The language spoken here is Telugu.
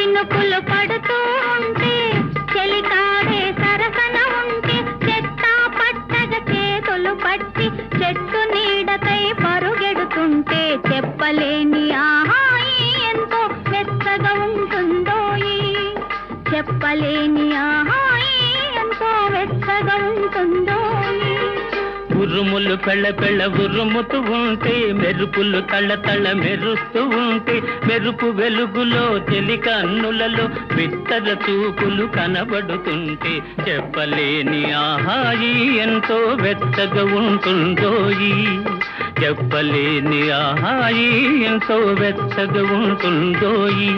చినుకులు పడుతూ ఉంటే చెలికాడే సరసన ఉంటే చెత్త పట్టగ చేతులు పట్టి చెట్టు నీడకై పరుగెడుతుంటే చెప్పలేని ఆహాయి ఎంతో వెచ్చగా ఉంటుందోయి. చెప్పలేని ఆహాయి ఎంతో వెచ్చగా ఉంటుందోయి. ఉరుములు పెళ్ళ పెళ్ళ ఉరుముతూ ఉంటే మెరుపులు తళ్ళ తళ్ళ మెరుస్తూ ఉంటే మెరుపు వెలుగులో చెలి కన్నులలో బిత్తర చూపులు కనబడుతుంటే చెప్పలేని ఆహాయి ఎంతో వెచ్చగా ఉంటుందోయి. చెప్పలేని ఆహాయి ఎంతో వెచ్చగా ఉంటుందోయి.